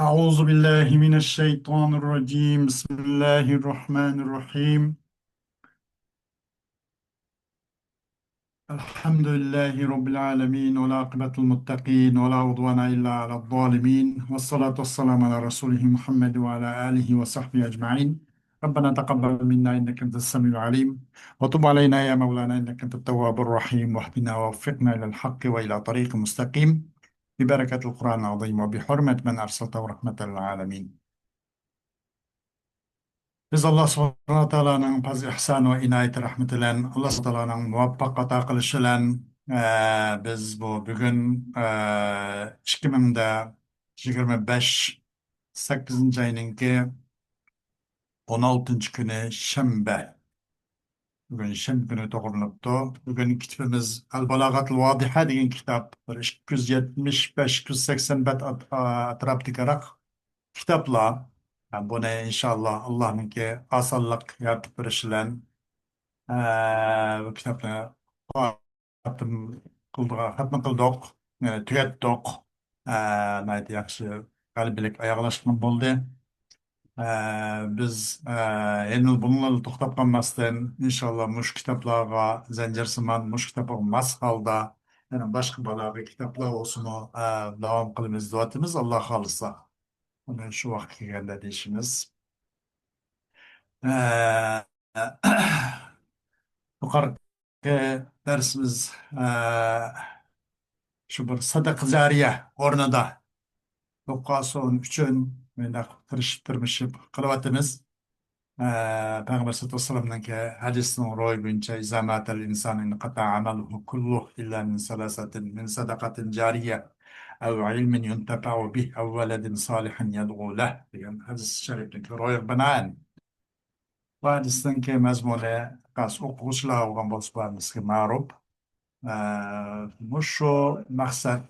أعوذ بالله من الشيطان الرجيم. بسم الله الرحمن الرحيم. الحمد لله رب العالمين، والعاقبة المتقين، ولا عدوان إلا على الظالمين، والصلاة والسلام على رسوله محمد وعلى آله وصحبه أجمعين. ربنا تقبل منا إنك أنت السميع العليم، وتب علينا يا مولانا إنك أنت التواب الرحيم، واهدنا ووفقنا إلى الحق وإلى طريق مستقيم، ببركة القرآن العظيم وبحرمة من أرسلته رحمة للعالمين. Biz Allah subhanahu wa ta'alaның fazl ihsan ve inayeti rahmeti bilen, Allah subhanahu wa ta'alaның muvaffaq ata qilishi bilen, biz bugün 2025 8. ayınınki 16. günü Şembe. Bugün Şembe günü doğruluptu. Bugün kitabımız El-Balagatul Vadiha degan kitap. Bir 275-280 bet atraptikarak kitaplar. Buni inshaalloh Allohniki osonlik yaratib berishidan bu kitobni xatm qildik, tugatdik. Yaxshi qalblik oyoqlashgan bo'ldi. Biz endi bunlarni to'xtab qolmasdan inshaalloh mush kitoblarga zanjirsimon mush kitobga mos holda yana boshqa balog'iy kitoblar olsin davom qilamiz deyapmiz, Alloh xohlasa. Uni shu vaqt kelganda deyishimiz. Ee, Yuqorgi darsimiz shu bir sadaqa jariya o'rnida o'qasin uchun menda tirishib qilyapmiz. Payg'ambar sallallohu alayhi vasallamning hadisining ro'yi bo'yicha izamatal insani qata amaluhu kulluh illa min salasatin min sadaqatin jariya aw ilmin yuntafa'u bih aw waladin solihin yad'u lah degan hadis sharifning ro'yi binoan. Hadisdan keyin mazmuni qas o'quvchilar olgan bo'lsa bizga ma'ruf. Mushu maqsad,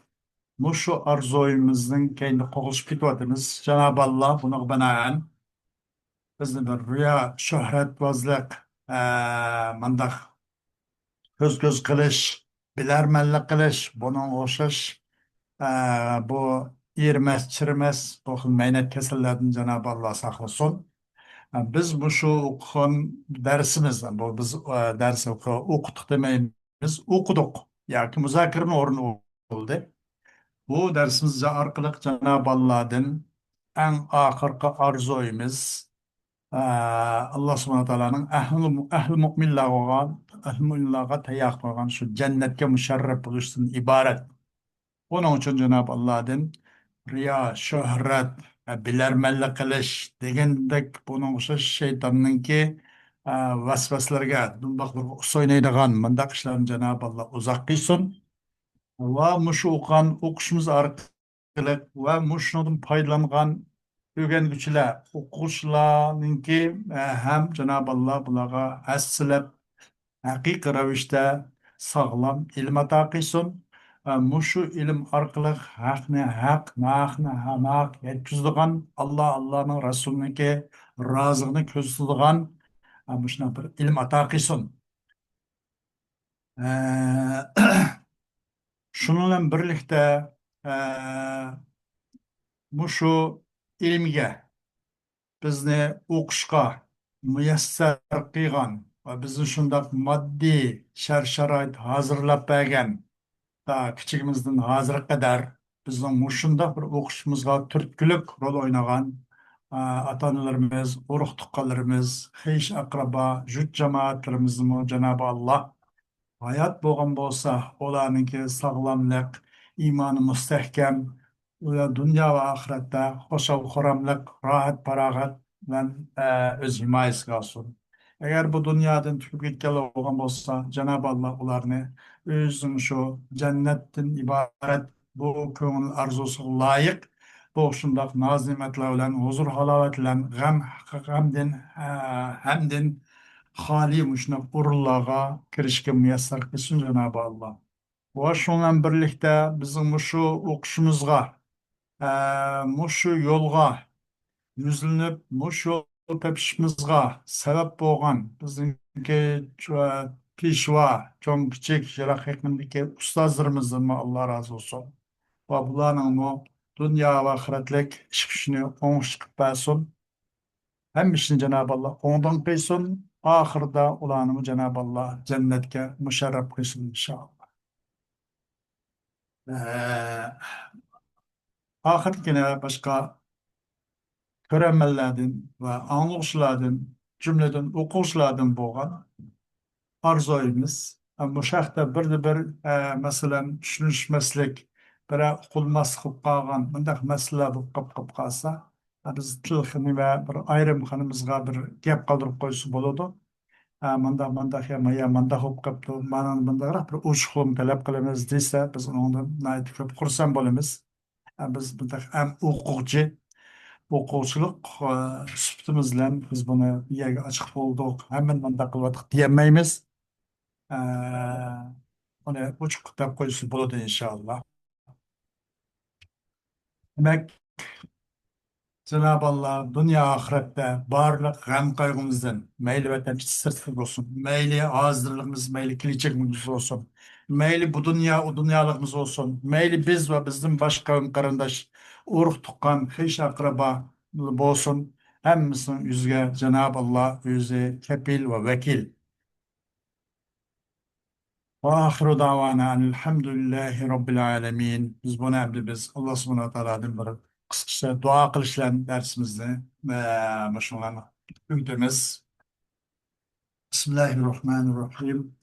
mushu orzuimizning keyinda qo'g'ishib ketyapmiz. Janob Alloh buni binoan bizni bir riyo, shuhratbozlik, mandaq ko'z qilish, bilarmanlik qilish, buning o'xshash bu erimas, chirimas bu xil maynat kasallardan Janob Alloh saqlasin. Biz bu shu o'qigan darsimiz, bu biz dars o'qidik demaymiz, o'qidik yoki muzokarani o'rni bo'ldi. Bu darsimiz orqali Janob Allohdan eng oxirgi orzuyimiz Alloh subhanahu taoloning ahli mu'minlarga tayoq qo'ygan shu jannatga musharraf bo'lishdan iborat. Buning uchun Janob Allohdan riyo, shuhrat, bilarmanlik qilish degandek buning o'xshash shaytonningki vasvaslarga bundoq bir o'ynaydigan mundaq ishlarni Janob Alloh uzoq qilsin va mushu o'qishimiz orqali va mushudan foydalangan o'rganuvchilar, o'quvchilarninki ham Janob Alloh bularga assilab haqiqiy ravishda sog'lom ilm ato qilsin. Mushu ilm orqali haqni haq, nahni haq yetkazadigan, Allohning Rasuliniki rozig'ini ko'zlaydigan shuna bir ilm ato qilsin. Shunun bilan birlikda mushu ilmga bizni o'qishga muyassar qilgan va bizni shundoq moddiy shart-sharoit hozirlab bergan kichigimizdan hozirga qadar bizning mushundoq bir o'qishimizga turtkilik rol o'ynagan ota-onalarimiz, urug' tuqqanlarimiz, xish aqrabo, jut jamoatlarimizni Janobi Alloh hayot bo'lgan bo'lsa, ularniki sog'lomlik, iymoni mustahkam va dunyo va oxiratda xushalxo'ramlik, rohat-farog'at bilan o'z himoyasiga olsin. Agar bu dunyodan tugib ketganlar bo'lgan bo'lsa, Janob Alloh ularni o'zining shu jannatdan iborat bu ko'ngil arzusiga loyiq bu shundoq noz-ne'matlar bilan, huzur halovat bilan, hamdin xoli shundoq o'rinlarga kirishga muyassar qilsin Janob Alloh. Va shunga birlikda bizning shu o'qishimizga, mushu yo'lga yuzlanib, mushu yo'l topishimizga sabab bo'lgan bizningki peshvo, cho'ng kichik yiroq haqimdagi ustozlarimizdan Alloh rozi bo'lsin. Va bularning Dünya ve ahiretlik iş güçünü oңuş çıkıp bersin. Hem işini Cenab-ı Allah ondan kıysın. Ahırda ulanımı Cenab-ı Allah cennetke müşerref kıysın inşallah. Ee, Ahiretkine başka görenmellerden ve anlışlardan, cümleden okuşlardan boğan arzuymuz. Bu şahta bir mesela düşünüşmeslik, bir okulmas kılıp kalgan, bundak mesele bu kap kalsa, biz tilkini ve bir ayrım kanımızga bir gap kaldırıp koysu boludu. Manda hop kaptı, manda bir uçuğum talep kılımız deyse, biz ondan nait köp kursan bolumuz. Biz bundak hem hukukçu, hukukçuluk süptümüzle biz bunu bir açık bulduk. Hemen manda kılvadık diyemeyimiz. Ee, Onu uç kitap koyusu buludu inşallah. Demek Cenab-ı Allah dünya ahirette barlık gam kaygımızdan meyli vatan sırtlık olsun. Meyli azdırlığımız, meyli kilicikimiz olsun. Meyli bu dünya o dünyalığımız olsun. Meyli biz ve bizim başka karındaş uruk tukkan hiç akraba olsun. Hemimizin yüzüge Cenab-ı Allah yüzü kepil ve vekil. Ve ahiru davana elhamdülillahi rabbil alemin. Biz bunu biz Allah subhanahu wa ta'ala'dan bir kısaca dua kılışlan dersimizde meşrularını gündemiz. Bismillahirrahmanirrahim.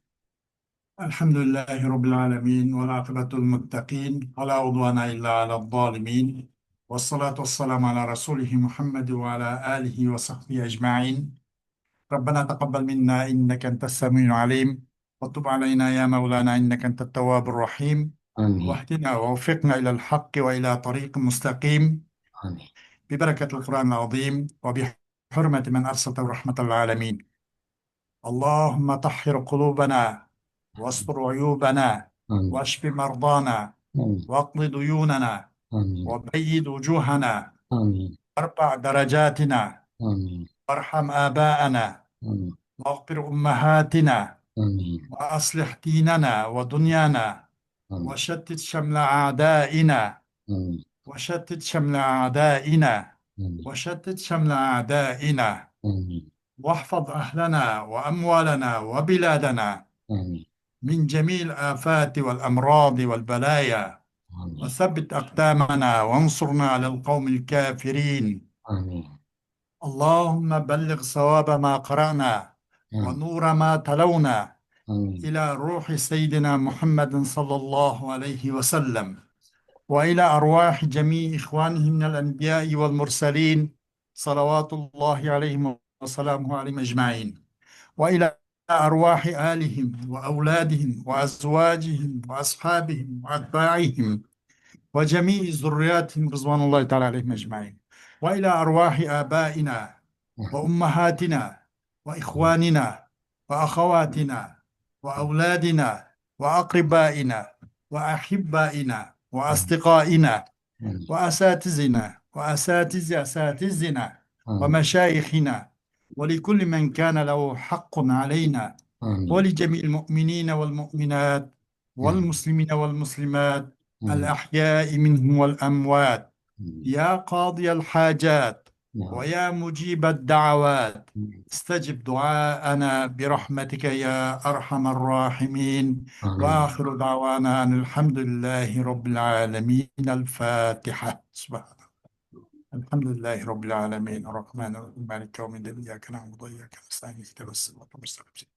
Elhamdülillahi rabbil alemin ve akibetul muttaqin ve la udvana illa ala zalimin. Ve salatu ve selamu ala Resulihi Muhammed ve ala alihi ve sahbihi ecma'in. ربنا تقبل منا إنك أنت السميع العليم وتب علينا يا مولانا إنك أنت التواب الرحيم آمين واهدنا ووفقنا إلى الحق وإلى طريق مستقيم آمين ببركة القرآن العظيم وبحرمة من أرسلته رحمة العالمين اللهم طهر قلوبنا واستر عيوبنا آمين واشف مرضانا آمين واقض ديوننا آمين وبيض وجوهنا آمين وارفع درجاتنا آمين وارحم آباءنا آمين واغفر أمهاتنا آمين وأصلح ديننا ودنيانا آمين وشتت شمل أعدائنا آمين وشتت شمل أعدائنا آمين وشتت شمل أعدائنا آمين واحفظ أهلنا وأموالنا وبلادنا آمين من جميع الآفات والأمراض والبلايا آمين وثبت أقدامنا وانصرنا على القوم الكافرين آمين اللهم بلغ صواب ما قرأنا آمين ونور ما تلونا آمين إلى روح سيدنا محمد صلى الله عليه وسلم وإلى أرواح جميع إخوانه من الأنبياء والمرسلين صلوات الله عليهم وسلامه عليهم أجمعين وإلى أرواح آلهم وأولادهم وأزواجهم وأصحابهم وأتباعهم وجميع ذرياتهم رضوان الله تعالى عليهم أجمعين وإلى أرواح آبائنا وأمهاتنا وإخواننا وأخواتنا وأولادنا وأقربائنا وأحبائنا وأصدقائنا وأساتذنا وأساتذ أساتذنا آمين ومشايخنا ولكل من كان له حق علينا آمين ولجميع المؤمنين والمؤمنات والمسلمين والمسلمات آمين الأحياء منهم والأموات يا قاضي الحاجات نعم ويا مجيب الدعوات استجب دعاءنا برحمتك يا أرحم الراحمين آمين وآخر دعوانا أن الحمد لله رب العالمين الفاتحة سبحان الحمد لله رب العالمين الرحمن الرحيم مالك يوم الدين إياك نعبد وإياك نستعين اهدنا الصراط المستقيم